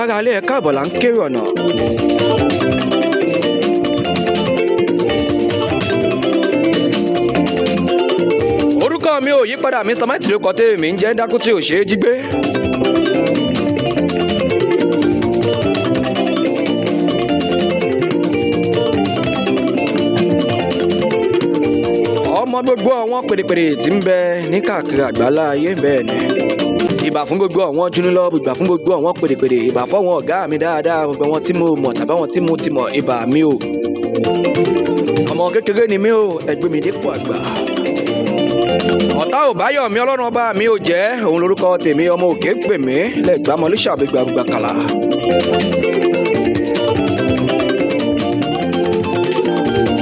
ara alẹ́ ẹ̀ káàbọ̀ là ń kéré ọ̀nà. orúkọ mi ò yípadà Mr. Mighty ló kọ tèmi ń jẹ́ dákú tí ò ṣeé jí gbé. ọmọ gbogbo àwọn pèrèpèrè tí ń bẹ ní káàkiri àgbálá ayé bẹ́ẹ̀ ni ìbà fún gbogbo àwọn júnilọ ìbà fún gbogbo àwọn pèrèpèrè ìbà fọwọn ọ̀gá mi dáadáa gbogbo àwọn tí mo mọ̀ tàbí àwọn tí mo ti mọ̀ ìbà mi o ọmọ kékeré ni mi o ẹgbẹ́ mi dípò àgbà ọ̀tá ò bá yọ̀ mí ọlọ́run ọba mi ò jẹ́ òun lórúkọ tèmi ọmọ òkè pè mí lẹ́gbàmọ́lúṣà gbàgbà kàlà.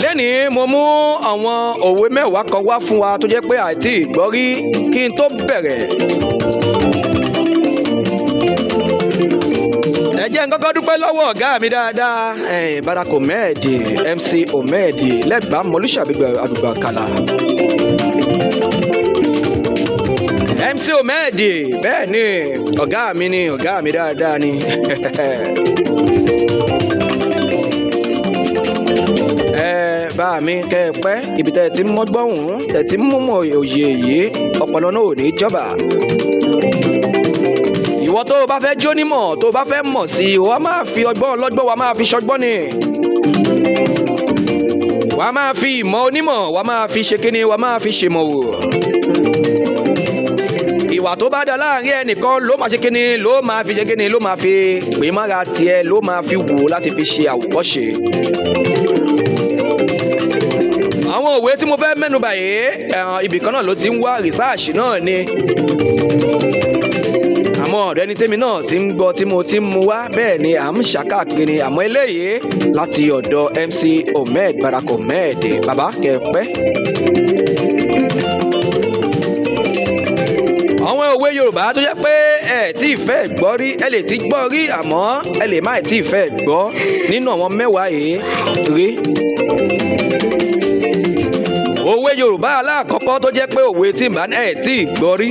lẹ́nìí mo mú àwọn òwe mẹ́wàá kan wá fún wa tó jẹ́ pé àìtí ìgbọ́ rí kí n tó bẹ̀rẹ̀. ẹ jẹ́ n kọ́kọ́ dúpẹ́ lọ́wọ́ ọ̀gá mi dáadáa Barack Ahmed MC Ahmed lẹ́gbàmọ́lúṣà gbàgbà kàlà. MC Ahmed bẹ́ẹ̀ ni ọ̀gá mi dáadáa ni. bá mi kẹ́ ẹ pẹ́ ibi tẹ́ ẹ ti mọ́gbọ́n òun tẹ́ ẹ ti mú òye yìí ọpọlọ náà ò ní jọba. ìwọ tó o bá fẹ́ jó nímọ̀ tó o bá fẹ́ mọ̀ sí i wàá máa fi ọgbọ́n ọlọ́gbọ́n wàá máa fi ṣọgbọ́n ni. wàá máa fi ìmọ̀ onímọ̀ wàá máa fi ṣe kíni wàá máa fi ṣèmọ̀ wò. ìwà tó bá dá láàrin ẹnìkan ló máa ṣe kíni ló máa fi ṣe kíni ló máa fi pè mára tiẹ̀ ló máa fi wò láti fi ṣe àwòkọ́ṣe. àwọn òwe tí mo fẹ́ mẹ́nu báyìí ibìkan náà ló ti ń wá rìsáàṣì náà ni àmọ́ ọ̀rẹ́ ni tèmi náà ti ń gbọ́ tí mo ti ń mu wá bẹ́ẹ̀ ni à ń ṣàkàkiri àmọ́ eléyìí láti ọ̀dọ̀ MC Ahmed Barack Ahmed bàbá kẹ́pẹ́. àwọn òwe Yorùbá tó jẹ́ pé ẹ tí ì fẹ́ gbọ́ rí ẹ lè ti gbọ́ rí àmọ́ ẹ lè má tí ì fẹ́ gbọ́ nínú àwọn mẹ́wàá yìí rí. òwe Yorùbá aláàkọ́kọ́ tó jẹ́ pé òwe tí ìbá ẹ̀ tí ì gbọ́ rí.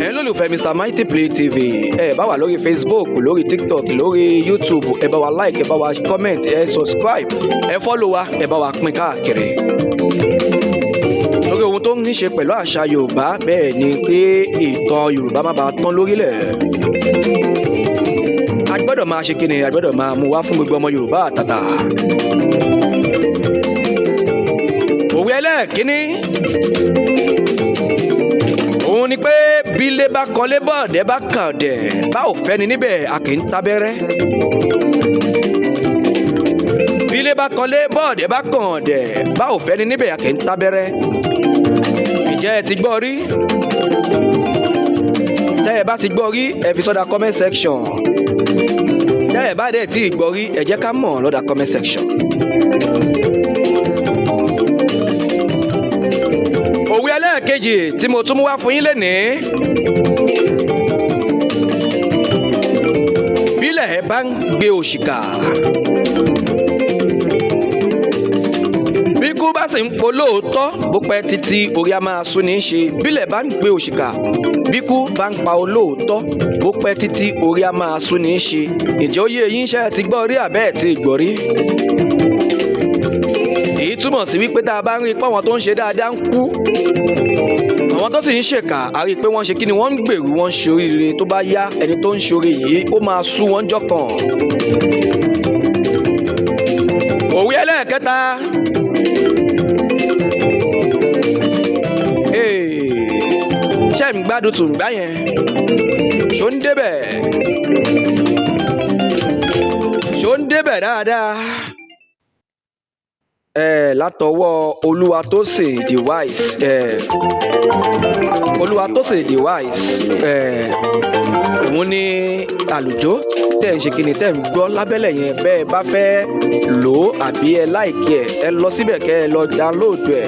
ẹ lólùfẹ́ Mr. Mighty Play TV ẹ bá wà lórí Facebook lórí TikTok lórí YouTube ẹ bá wa like ẹ bá wa comment ẹ subscribe ẹ follow wa ẹ bá wa pín káàkiri. lórí ohun tó ní ṣe pẹ̀lú àṣà Yorùbá bẹ́ẹ̀ ni pé ìtàn Yorùbá má bàa tán lórílẹ̀. a gbọ́dọ̀ máa ṣe kíni a gbọ́dọ̀ máa mú wá fún gbogbo ọmọ Yorùbá àtàtà. òwe ẹlẹ́ẹ̀kínní òun ni pé bílé bá kanlé bọ́ọ̀dẹ́ bá kàn dẹ̀ bá ò fẹ́ni níbẹ̀ a kì í tábẹ́rẹ́. bílé bá kanlé bọ́ọ̀dẹ́ bá kàn dẹ̀ bá ò fẹ́ni níbẹ̀ a kì í tábẹ́rẹ́. ǹjẹ́ ẹ ti gbọ́ rí? tẹ́ ẹ bá ti gbọ́ rí ẹ fi sọ́dà comment section. tẹ́ ẹ bá dẹ̀ tí ì gbọ́ rí ẹ jẹ́ ká mọ̀ lọ́dà comment section. òwe ẹlẹ́ẹ̀kejì tí mo tún mú wá fún yín lénìí. bílẹ̀ bá ń gbé òṣìkà bí kú bá sì ń po lóòótọ́ bó pẹ́ títí orí a máa sún ní í ṣe. bílẹ̀ bá ń gbé òṣìkà bí kú bá ń pa olóòótọ́ bó pẹ́ títí orí a máa sún ní í ṣe. ǹjẹ́ ó yé yín ṣe ti gbọ́ rí àbẹ́ ẹ̀ tí ì gbọ́ rí? èyí túmọ̀ sí wípé tá a bá ń rí i pé àwọn tó ń ṣe dáadáa ń kú àwọn tó sì ń ṣèkà a rí i pé wọ́n ṣe kí ni wọ́n ń gbèrú wọ́n ń ṣe oríire tó bá yá ẹni tó ń ṣe oore yìí ó máa sú wọn jọkàn. òwe ẹlẹ́ẹ̀kẹta ṣé ń gbádùn tùǹgbá yẹn ṣó ń débẹ̀ dáadáa. látọwọ́ Olúwatósìn the wise Olúwatósìn the wise òun ní àlùjọ tẹ́ ń ṣe kíni tẹ́ ń gbọ́ lábẹ́lẹ̀ yẹn bẹ́ẹ̀ bá fẹ́ lò ó àbí ẹ láìkí ẹ lọ síbẹ̀ kẹ́ ẹ lọ download ẹ̀.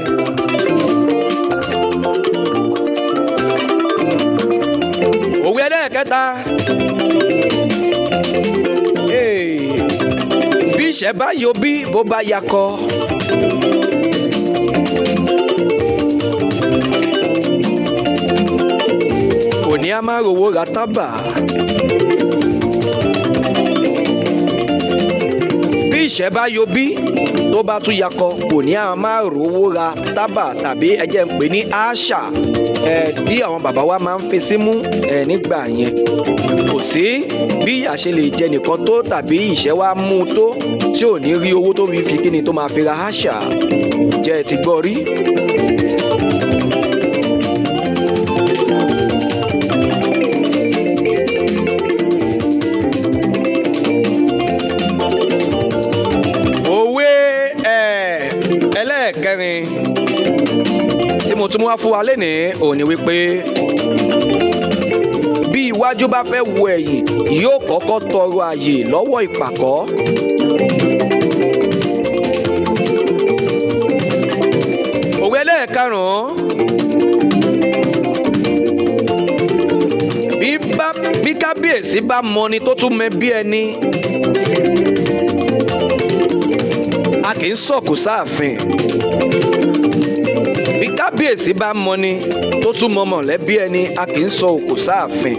òwe ẹlẹ́ẹ̀kẹta bí ìṣẹ́ bá yọ bí bó bá yakọ. kò ní a máa rówó ra tábà. Bí ìṣẹ́ bá yọbí tó bá tún yakọ kò ní a máa rówó ra tábà tàbí ẹjẹ́ ń pè ní àṣà tí àwọn bàbá wa máa ń fi símú nígbà yẹn. Kò sí bí ìyà ṣe lè jẹ nìkan tó tàbí ìṣẹ́ wa mú tó tí ò ní rí owó tó fi kíni tó máa fi ra àṣà. Jẹ́ ẹ ti gbọ́ rí. Ẹlẹ́ẹ̀kẹrin tí mo tún mú wá fún wa lénìí òun ni wípé bí iwájú bá fẹ́ wo ẹ̀yìn yóò kọ́kọ́ tọrọ àyè lọ́wọ́ ìpàkọ́. Òwe ẹlẹ́ẹ̀karùn-ún bí kábíyèsí bá mọni tó tún mẹ bí ẹni a kì í sọ̀kò sáàfin. Bí kábíyèsí bá mọni tó tún mọ mọ̀lẹ́bí ẹni a kì í sọ òkò sáàfin.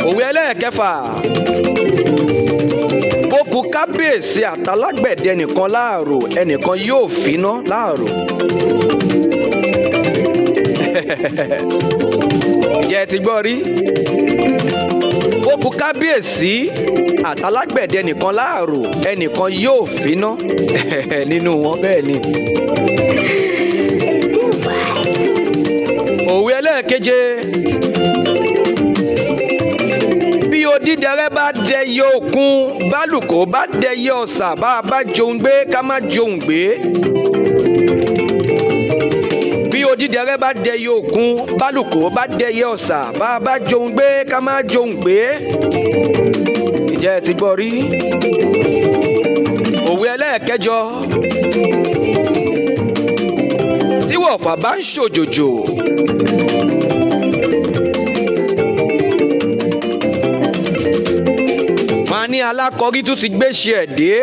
Òwe ẹlẹ́ẹ̀kẹfà bókù kábíyèsí àtàlágbẹ̀dẹ ẹnìkan láàrò ẹnìkan yóò finá láàrò. Ǹjẹ́ ti gbọ́ rí? Bókù kábíyèsí àtàlágbẹ̀dẹ ẹnìkan láàrò ẹnìkan yóò finá nínú wọn bẹ́ẹ̀ ni. Òwe ẹlẹ́ẹ̀keje bí odídẹrẹ́ bá dẹyẹ òkun bálùkò bá dẹyẹ ọ̀sà bá a bá jòun gbé ká má jòun gbé. Bí odídẹrẹ́ bá dẹyẹ òkun bálùkò bá dẹyẹ ọ̀sà bá a bá jòun gbé ká má jòun gbé. Ǹjẹ́ ẹ ti gbọ́ rí? Òwe ẹlẹ́ẹ̀kẹjọ tí wọ̀fà bá ń ṣòjòjò wọ́n á ní alákọ̀rí tún ti gbéṣe ẹ̀ dé.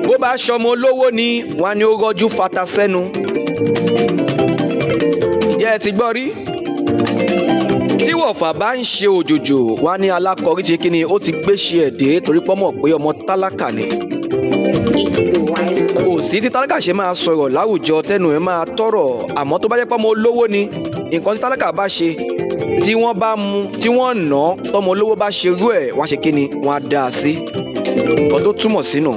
Bó bá ṣọmọ olówó ni wọ́n á ní ó rọ́jú fata sẹ́nu. Ǹjẹ́ ẹ ti gbọ́ rí? Tí wọ̀fà bá ń ṣe òjòjò wọ́n á ní alákọ̀rí ti kíni ó ti gbéṣe ẹ̀ dé torí pọ́mọ̀ pé ọmọ tálákà ni. Kò sí tí tálákà ṣe máa sọ̀rọ̀ láwùjọ tẹnu ẹ̀ máa tọ̀rọ̀ àmọ́ tó bá jẹ́ pọ́mọ olówó ni nǹkan tí tálákà bá ṣe tí wọ́n bá mú tí wọ́n nà tọmọ olówó bá ṣe rú ẹ̀ wọ́n á ṣe kíni wọ́n á dá a sí. Nǹkan tó túmọ̀ sínú.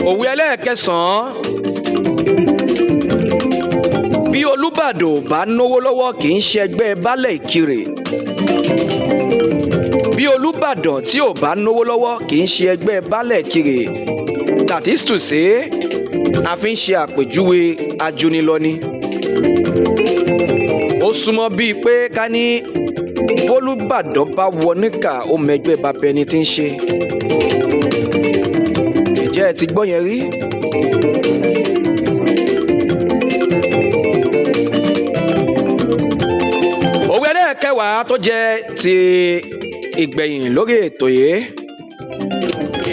Òwe ẹlẹ́ẹ̀kẹsàn-án bí Olúbàdàn bá náwó lọ́wọ́ kì í ṣe ẹgbẹ́ baálẹ̀ Ìkirè. Bí Olúbàdàn tí ò bá náwó lọ́wọ́ kì í ṣe ẹgbẹ́ baálẹ̀ Ìkirè. That is to say a fi ń ṣe àpèjúwe ajúnilọ́ni. Ó súnmọ́ bíi pé ká ní Olúbàdàn bá wọ níkà ó mẹgbẹ́ bàbá ẹni tí ń ṣe. Ǹjẹ́ ẹ ti gbọ́ yẹn rí? Òwe ẹlẹ́ẹ̀kẹwàá tó jẹ́ ti ìgbẹ̀yìn lórí ètò yìí.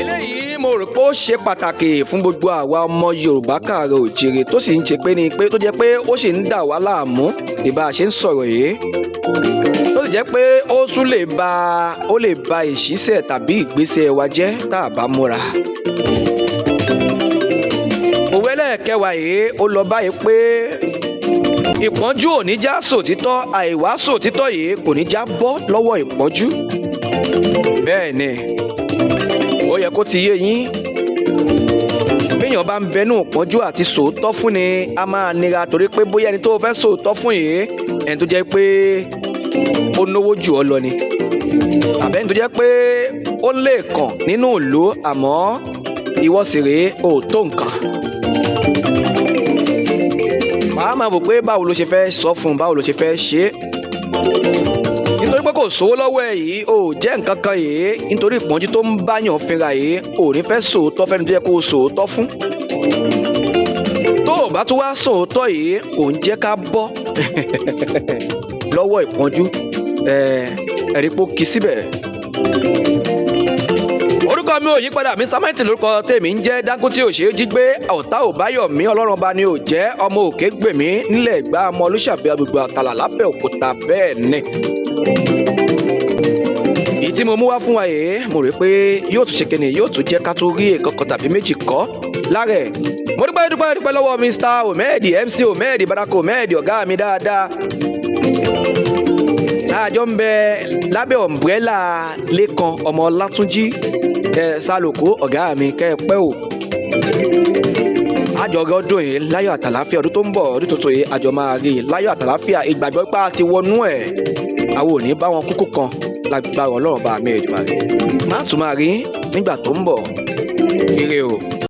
Eléyìí mo rò pé ó ṣe pàtàkì fún gbogbo àwa ọmọ Yorùbá káàárọ̀ oòjíire tó sì ń ṣe pé ni pé tó jẹ́ pé ó sì ń dà wá láàmú ìbá ṣe ń sọ̀rọ̀ yìí. Tó sì jẹ́ pé ó tún lè ba ìṣísẹ̀ tàbí ìgbésẹ̀ wa jẹ́ tá a bá múra. Òwe ẹlẹ́ẹ̀kẹwàá yìí ó lọ báyìí pé ìpọ́njú ò ní já sòtítọ́ àìwá sòtítọ́ yìí kò ní já bọ́ lọ́wọ́ ìpọ́njú. Bẹ́ẹ̀ ni ó yẹ kó ti yé yín béèyàn bá ń bẹnu ìpọ́njú àti sòótọ́ fún ni a máa nira torí pé bóyá ẹni tó fẹ́ sòótọ́ fún yìí ẹni tó jẹ́ pé ó náwó jù ọ́ lọ ni àbẹ́ni tó jẹ́ pé ó lè kàn nínú ìlú àmọ́ ìwọ sì rèé ò tó nǹkan. Màá máa wò pé báwo ló ṣe fẹ́ sọ fún báwo ló ṣe fẹ́ ṣe é nítorí pé kò sówó lọ́wọ́ ẹ̀ yìí ò jẹ́ nǹkan kan yìí nítorí ìpọ́njú tó ń báyàn fínra yìí ò ní fẹ́ sòótọ́ fẹ́ni tó yẹ kó sòótọ́ fún. Tó o bá tún wá sòótọ́ yìí ò ń jẹ́ ká bọ́ lọ́wọ́ ìpọ́njú ẹ̀rí pó kì í síbẹ̀. Orúkọ orúkọ mi ò yí padà mi Samuel lórúkọ tèmi ń jẹ́ Dangote òṣèré jígbé ọ̀tá ò báyọ̀ mí ọlọ́run ọba ni ò jẹ́ ọmọ òkè gbèmí nílẹ̀ ìgbà ọmọ olùṣàbí agbègbè àtàlà lábẹ́ òkúta bẹ́ẹ̀ ni. èyí tí mo mú wá fún wa yìí mo rí pé yóò tún ṣe kíni yóò tún jẹ́ ká tó rí èkọ́kọ́ tàbí méjì kọ́ lára ẹ̀. mo dúpẹ́ lọ́wọ́ Mr. Omedi MC Omedi Baraka Omedi ọ̀gá mi dáadáa. àjọ ń bẹ lábẹ́ ọ̀mbrẹ́là Lékan ọmọ Látúnjí Sálòkó ọ̀gá mi kẹ́ ẹ pẹ́ o. àjọ ọdún yìí láyọ̀ àtàláfíà ọdún tó ń bọ̀ ọdún tuntun yìí àjọ máa rí láyọ̀ àtàláfíà ìgbàgbọ́ pé a ti wọnú ẹ̀ àwọn ò ní bá wọn kúkú kan lágbára Ọlọ́run bá mi ẹ̀dùn àrẹ má tún máa rí nígbà tó ń bọ̀ ire o.